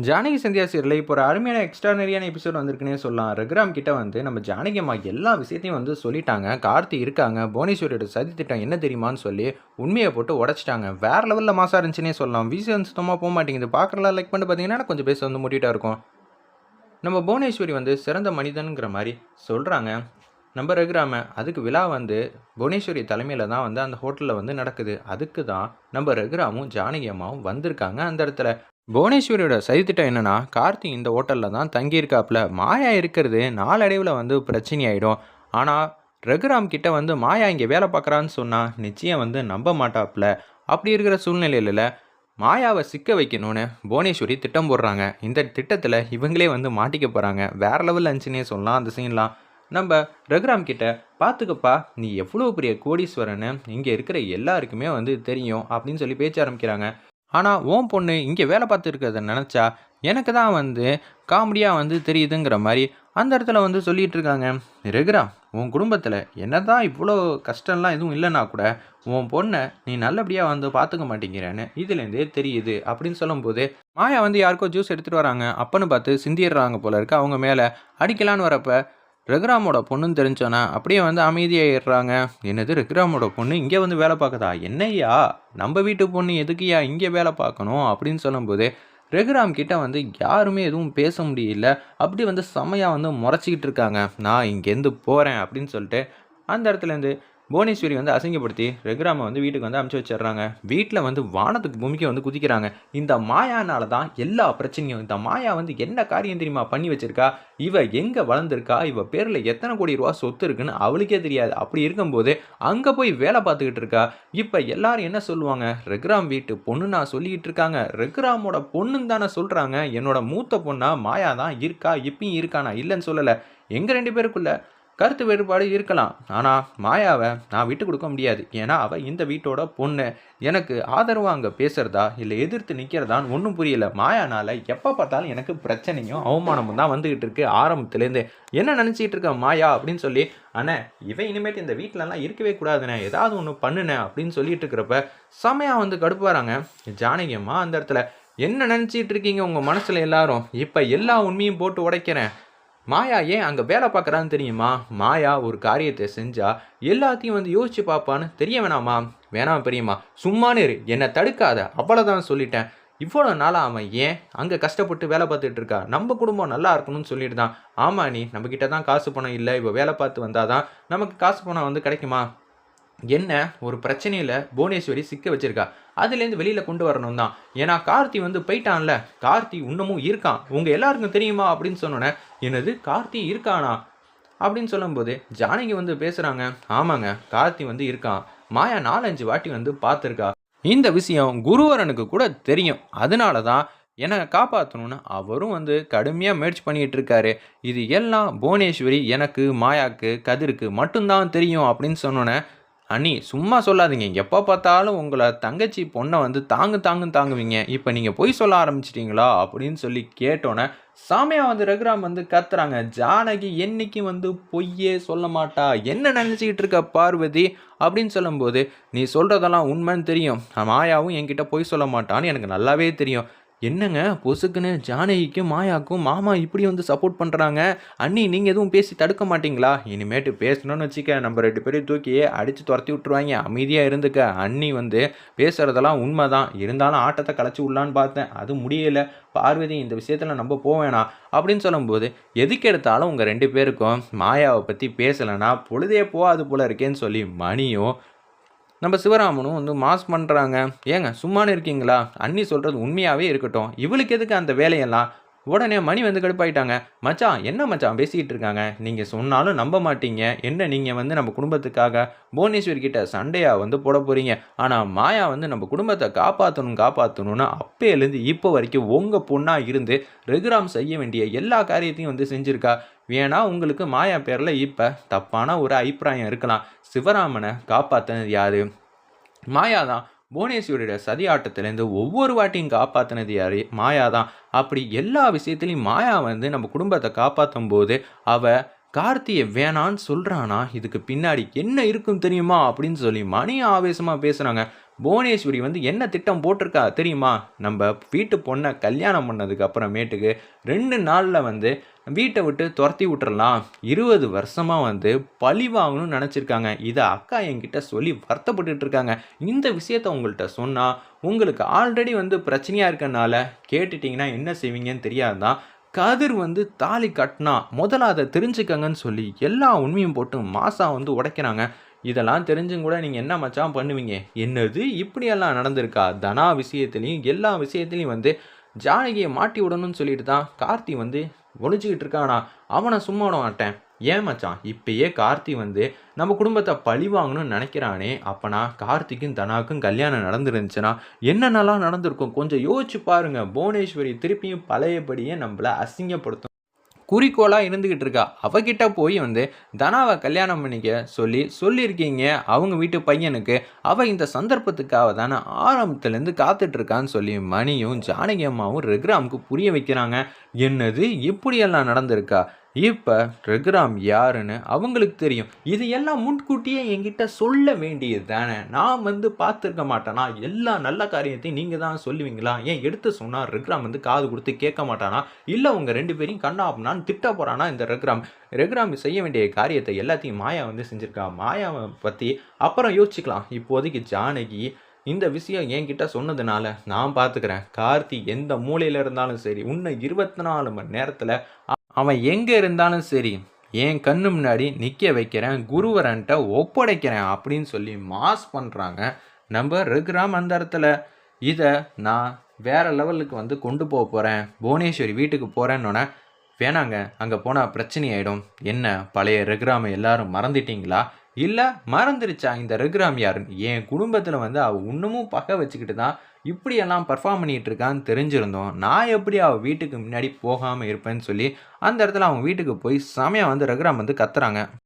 ஜானகி சந்தியா சீரியல்ல இப்போ ஒரு அருமையான எக்ஸ்ட்ரானரியான எபிசோட் வந்திருக்குன்னே சொல்லலாம். ரகுராம் கிட்ட வந்து நம்ம ஜானகி அம்மா எல்லா விஷயத்தையும் வந்து சொல்லிட்டாங்க. கார்த்தி இருக்காங்க. புவனேஸ்வரியோட சதி திட்டம் என்ன தெரியுமான்னு சொல்லி உண்மையை போட்டு உடைச்சிட்டாங்க. வேற லெவலில் மாசா இருந்துச்சுன்னே சொல்லலாம். வீசன் சுத்தமாக போக மாட்டேங்குது. பார்க்குறலாம் லைக் பண்ணிட்டு பார்த்தீங்கன்னா கொஞ்சம் பேச வந்து மூட்டிகிட்டா இருக்கும். நம்ம புவனேஸ்வரி வந்து சிறந்த மனிதனுங்கிற மாதிரி சொல்கிறாங்க. நம்ம ரகுராம அதுக்கு விழா வந்து புவனேஸ்வரி தலைமையில் தான் வந்து அந்த ஹோட்டலில் வந்து நடக்குது. அதுக்கு தான் நம்ம ரகுராமும் ஜானகி அம்மாவும் வந்திருக்காங்க அந்த இடத்துல. புவனேஸ்வரியோட சதித்திட்டம் என்னன்னா, கார்த்தி இந்த ஹோட்டலில் தான் தங்கியிருக்காப்புல. மாயா இருக்கிறது நாளடைவில் வந்து பிரச்சனை ஆகிடும். ஆனால் ரகுராம் கிட்ட வந்து மாயா இங்கே வேலை பார்க்குறான்னு சொன்னால் நிச்சயம் வந்து நம்ப மாட்டாப்புல. அப்படி இருக்கிற சூழ்நிலையில் மாயாவை சிக்க வைக்கணும்னு புவனேஸ்வரி திட்டம் போடுறாங்க. இந்த திட்டத்தில் இவங்களே வந்து மாட்டிக்க போகிறாங்க. வேற லெவலில் இருந்துச்சுன்னே சொல்லலாம் அந்த சீன்லாம். நம்ம ரகுராம் கிட்ட பார்த்துக்கப்பா, நீ எவ்வளோ பெரிய கோடீஸ்வரன்னு இங்கே இருக்கிற எல்லாருக்குமே வந்து தெரியும் அப்படின்னு சொல்லி பேச்ச ஆரம்பிக்கிறாங்க. ஆனால் உன் பொண்ணு இங்கே வேலை பார்த்துருக்கிறத நினச்சா எனக்கு தான் வந்து காமெடியாக வந்து தெரியுதுங்கிற மாதிரி அந்த இடத்துல வந்து சொல்லிகிட்டு இருக்காங்க. ரகுராம், உன் குடும்பத்தில் என்ன தான் இவ்வளோ கஷ்டம்லாம் எதுவும் இல்லைன்னா கூட உன் பொண்ணை நீ நல்லபடியாக வந்து பார்த்துக்க மாட்டேங்கிறேன்னு இதுலேருந்தே தெரியுது அப்படின்னு சொல்லும்போது மாயா வந்து யாருக்கோ ஜூஸ் எடுத்துகிட்டு வராங்க. அப்பன்னு பார்த்து சிந்திடுறாங்க போல இருக்கு. அவங்க மேலே அடிக்கலான்னு வரப்போ ரகுராமோட பொண்ணுன்னு தெரிஞ்சோன்னா அப்படியே வந்து அமைதியாகிடுறாங்க. என்னது ரகுராமோட பொண்ணு இங்கே வந்து வேலை பார்க்குதா? என்னையா நம்ம வீட்டு பொண்ணு எதுக்குயா இங்கே வேலை பார்க்கணும் அப்படின்னு சொல்லும்போது ரகுராம் கிட்ட வந்து யாருமே எதுவும் பேச முடியல. அப்படி வந்து செம்மையாக வந்து முறைச்சிக்கிட்டு இருக்காங்க. நான் இங்கேருந்து போகிறேன் அப்படின்னு சொல்லிட்டு அந்த இடத்துலேருந்து புவனேஸ்வரி வந்து அசிங்கப்படுத்தி ரகுராமை வந்து வீட்டுக்கு வந்து அமுச்சு வச்சிடுறாங்க. வீட்டில் வந்து வானத்துக்கு பூமிக்கு வந்து குதிக்கிறாங்க. இந்த மாயானால தான் எல்லா பிரச்சனையும். இந்த மாயா வந்து என்ன காரியம் தெரியுமா பண்ணி வச்சிருக்கா? இவ எங்கே வளர்ந்துருக்கா? இவ பேரில் எத்தனை கோடி ரூபா சொத்து இருக்குன்னு அவளுக்கே தெரியாது. அப்படி இருக்கும்போது அங்கே போய் வேலை பார்த்துக்கிட்டு இருக்கா. இப்போ எல்லாரும் என்ன சொல்லுவாங்க? ரகுராம் வீட்டு பொண்ணு நான் சொல்லிக்கிட்டு இருக்காங்க. ரகுராமோட பொண்ணுன்னு தானே சொல்கிறாங்க. என்னோட மூத்த பொண்ணா மாயா தான் இருக்கா. இப்பயும் இருக்கா, நான் இல்லைன்னு சொல்லலை. எங்கள் 2 பேருக்குள்ள கருத்து வேறுபாடு இருக்கலாம். ஆனால் மாயாவை நான் விட்டு கொடுக்க முடியாது. ஏன்னா அவள் இந்த வீட்டோட பொண்ணு. எனக்கு ஆதரவாக அங்கே பேசுகிறதா இல்லை எதிர்த்து நிற்கிறதான்னு ஒன்றும் புரியல. மாயானால் எப்போ பார்த்தாலும் எனக்கு பிரச்சனையும் அவமானமும் தான் வந்துக்கிட்டு இருக்கு ஆரம்பத்துலேருந்து. என்ன நினச்சிக்கிட்டு இருக்க மாயா அப்படின்னு சொல்லி, அண்ணே இவன் இனிமேட்டு இந்த வீட்டிலலாம் இருக்கவே கூடாதுண்ணே, ஏதாவது ஒன்று பண்ணுனேன் அப்படின்னு சொல்லிட்டு இருக்கிறப்ப செமையாக வந்து கடுப்பாராங்க ஜானகி அம்மா அந்த இடத்துல. என்ன நினச்சிட்டு இருக்கீங்க உங்கள் மனசில் எல்லாரும்? இப்போ எல்லா உண்மையும் போட்டு உடைக்கிறேன். மாயா ஏன் அங்கே வேலை பார்க்குறான்னு தெரியுமா? மாயா ஒரு காரியத்தை செஞ்சா எல்லாத்தையும் வந்து யோசிச்சு பார்ப்பான்னு தெரிய வேணாமா? வேணாம் பெரியம்மா, சும்மானு இரு, என்னை தடுக்காத, அவ்வளோதான் சொல்லிட்டேன். இவ்வளோ நாளாக அவன் ஏன் அங்கே கஷ்டப்பட்டு வேலை பார்த்துட்டு இருக்கா? நம்ம குடும்பம் நல்லா இருக்கணும்னு சொல்லிட்டு தான். ஆமாம், நீ நம்மக்கிட்ட தான் காசு பணம் இல்லை, இப்போ வேலை பார்த்து வந்தால் தான் நமக்கு காசு பணம் வந்து கிடைக்குமா? என்ன ஒரு பிரச்சனையில் புவனேஸ்வரி சிக்க வச்சிருக்கா, அதுலேருந்து வெளியில் கொண்டு வரணும் தான். ஏன்னா கார்த்தி வந்து போயிட்டான்ல, கார்த்தி இன்னமும் இருக்கான், உங்கள் எல்லாருக்கும் தெரியுமா அப்படின்னு சொன்னோன்னே, என்னது கார்த்தி இருக்கானா அப்படின்னு சொல்லும்போது ஜானகி வந்து பேசுகிறாங்க. ஆமாங்க, கார்த்தி வந்து இருக்கான். மாயா 4-5 வாட்டி வந்து பார்த்துருக்கா. இந்த விஷயம் குருவரனுக்கு கூட தெரியும். அதனால தான் என்னை காப்பாற்றணும்னு அவரும் வந்து கடுமையாக முயற்சி பண்ணிகிட்டு இருக்காரு. இது எல்லாம் புவனேஸ்வரி எனக்கு, மாயாக்கு, கதிருக்கு மட்டும்தான் தெரியும் அப்படின்னு சொன்னோன்னே, அண்ணி சும்மா சொல்லாதீங்க, எப்போ பார்த்தாலும் உங்களை தங்கச்சி பொண்ணை வந்து தாங்குவீங்க, இப்போ நீங்கள் பொய் சொல்ல ஆரம்பிச்சிட்டிங்களா அப்படின்னு சொல்லி கேட்டோன்னே சாமியாக வந்து ரகுராம் வந்து கத்துறாங்க. ஜானகி என்னைக்கும் வந்து பொய்யே சொல்ல மாட்டா, என்ன நினச்சிக்கிட்டு இருக்க பார்வதி அப்படின்னு சொல்லும்போது, நீ சொல்கிறதெல்லாம் உண்மைன்னு தெரியும், மாயாவும் என்கிட்ட பொய் சொல்ல மாட்டான்னு எனக்கு நல்லாவே தெரியும். என்னங்க பொசுக்குன்னு ஜானகிக்கும் மாயாக்கும் மாமா இப்படி வந்து சப்போர்ட் பண்ணுறாங்க? அண்ணி நீங்கள் எதுவும் பேசி தடுக்க மாட்டிங்களா? இனிமேட்டு பேசணும்னு வச்சுக்க நம்ம 2 பேரையும் தூக்கி அடித்து துரத்தி விட்ருவாங்க. அமைதியாக இருந்துக்க. அண்ணி வந்து பேசுகிறதெல்லாம் உண்மை தான், இருந்தாலும் ஆட்டத்தை கலைச்சி விடலான்னு பார்த்தேன், அது முடியலை. பார்வதி இந்த விஷயத்தில் நம்ம போவேணா அப்படின்னு சொல்லும்போது, எதுக்கு எடுத்தாலும் உங்கள் 2 பேருக்கும் மாயாவை பற்றி பேசலைன்னா பொழுதே போகாது போல இருக்கேன்னு சொல்லி மணியும் நம்ம சிவராமனும் வந்து மாஸ் பண்ணுறாங்க. ஏங்க சும்மானு இருக்கீங்களா? அண்ணி சொல்கிறது உண்மையாகவே இருக்கட்டும், இவளுக்கு எதுக்கு அந்த வேலையெல்லாம்? உடனே மணி வந்து கடுப்பாயிட்டாங்க. மச்சான் என்ன மச்சான் பேசிக்கிட்டு இருக்காங்க, நீங்கள் சொன்னாலும் நம்ப மாட்டீங்க. என்ன நீங்கள் வந்து நம்ம குடும்பத்துக்காக புவனேஸ்வரி கிட்ட சண்டையாக வந்து போட போகிறீங்க. ஆனால் மாயா வந்து நம்ம குடும்பத்தை காப்பாற்றணும்னு அப்பேலேருந்து இப்போ வரைக்கும் உங்கள் பொண்ணாக இருந்து ரகுராம் செய்ய வேண்டிய எல்லா காரியத்தையும் வந்து செஞ்சுருக்கா. வேணா உங்களுக்கு மாயா பேரில் இப்போ தப்பான ஒரு அபிப்பிராயம் இருக்கலாம். சிவராமனை காப்பாற்றினது யார்? மாயா தான். புவனேஸ்வரியோட சதி ஆட்டத்திலேருந்து ஒவ்வொரு வாட்டியும் காப்பாற்றினது யார்? மாயா தான். அப்படி எல்லா விஷயத்துலையும் மாயா வந்து நம்ம குடும்பத்தை காப்பாற்றும் போது அவள் கார்த்தியை வேணான்னு சொல்கிறானா, இதுக்கு பின்னாடி என்ன இருக்கும் தெரியுமா அப்படின்னு சொல்லி மணி ஆவேசமாக பேசுகிறாங்க. புவனேஸ்வரி வந்து என்ன திட்டம் போட்டிருக்கா தெரியுமா? நம்ம வீட்டு பொண்ணை கல்யாணம் பண்ணதுக்கு அப்புறமேட்டுக்கு 2 நாளில் வந்து வீட்டை விட்டு துரத்தி விட்டுறலாம். 20 வருஷமாக வந்து பழி வாங்கணும்னு நினச்சிருக்காங்க. இதை அக்கா என்கிட்ட சொல்லி வருத்தப்பட்டுட்டு இருக்காங்க. இந்த விஷயத்த உங்கள்கிட்ட சொன்னால் உங்களுக்கு ஆல்ரெடி வந்து பிரச்சனையாக இருக்கனால கேட்டுட்டிங்கன்னா என்ன செய்வீங்கன்னு தெரியாதான். கதிர் வந்து தாலி கட்டினா முதல்ல அதை தெரிஞ்சுக்கங்கன்னு சொல்லி எல்லா உண்மையும் போட்டு மாசா வந்து உடைக்கிறாங்க. இதெல்லாம் தெரிஞ்சும் கூட நீங்கள் என்ன மச்சான் பண்ணுவீங்க? என்னது இப்படியெல்லாம் நடந்திருக்கா? தனா விஷயத்துலையும் எல்லா விஷயத்துலையும் வந்து ஜானகியை மாட்டி விடணும்னு சொல்லிட்டு தான் கார்த்தி வந்து ஒழிச்சிக்கிட்டு இருக்கானா? அவனை சும்மா விட மாட்டேன். ஏன் மச்சான், இப்பயே கார்த்தி வந்து நம்ம குடும்பத்தை பழி வாங்கணும்னு நினைக்கிறானே, அப்பனா கார்த்திக்கும் தனாக்கும் கல்யாணம் நடந்துருந்துச்சுன்னா என்னென்னலாம் நடந்திருக்கும் கொஞ்சம் யோசிச்சு பாருங்க. புவனேஸ்வரி திருப்பியும் பழையபடியே நம்மள அசிங்கப்படுத்தும் குறிக்கோளாக இருந்துக்கிட்டு இருக்கா. அவகிட்ட போய் வந்து தனாவை கல்யாணம் பண்ணிக்க சொல்லியிருக்கீங்க அவங்க வீட்டு பையனுக்கு. அவள் இந்த சந்தர்ப்பத்துக்காக தானே ஆரம்பத்துலேருந்து காத்துட்ருக்கான்னு சொல்லி மணியும் ஜானகி அம்மாவும் ரகுராமுக்கு புரிய வைக்கிறாங்க. என்னது இப்படியெல்லாம் நடந்திருக்கா? இப்போ ரகுராம் யாருன்னு அவங்களுக்கு தெரியும். இது எல்லாம் முன்கூட்டியே என்கிட்ட சொல்ல வேண்டியது தானே. நான் வந்து பார்த்துருக்க மாட்டேனா? எல்லா நல்ல காரியத்தையும் நீங்கள் தான் சொல்லுவீங்களா? ஏன் எடுத்து சொன்னால் ரகுராம் வந்து காது கொடுத்து கேட்க மாட்டானா? இல்லை உங்கள் 2 பேரையும் கண்ணாப்புனான்னு திட்ட போகிறானா இந்த ரகுராம்? ரகுராம் செய்ய வேண்டிய காரியத்தை எல்லாத்தையும் மாயா வந்து செஞ்சுருக்கா. மாயாவை பற்றி அப்புறம் யோசிச்சுக்கலாம். இப்போதைக்கு ஜானகி இந்த விஷயம் என்கிட்ட சொன்னதுனால நான் பார்த்துக்கிறேன். கார்த்தி எந்த மூலையில் இருந்தாலும் சரி, இன்னும் 24 மணி நேரத்தில் அவன் எங்கே இருந்தாலும் சரி, என் கண்ணு முன்னாடி நிற்க வைக்கிறேன், குருவரன்ட்ட ஒப்படைக்கிறேன் அப்படின்னு சொல்லி மாஸ் பண்ணுறாங்க நம்ம ரகுராம் அந்த இடத்துல. இதை நான் வேறு லெவலுக்கு வந்து கொண்டு போக போகிறேன், புவனேஸ்வரி வீட்டுக்கு போகிறேன்னொன்னே, வேணாங்க அங்கே போனால் பிரச்சனை ஆகிடும். என்ன பழைய ரகுராமை எல்லாரும் மறந்துட்டீங்களா? இல்லை மறந்துருச்சா இந்த ரகுராம் யாருன்னு? என் குடும்பத்தில் வந்து அவள் இன்னமும் பகை வச்சுக்கிட்டு தான் இப்படியெல்லாம் பர்ஃபார்ம் பண்ணிகிட்டு இருக்கான்னு தெரிஞ்சிருந்தோம். நான் எப்படி அவள் வீட்டுக்கு முன்னாடி போகாமல் இருப்பேன்னு சொல்லி அந்த இடத்துல அவங்க வீட்டுக்கு போய் செமையாக வந்து ரகுராம் வந்து கத்துறாங்க.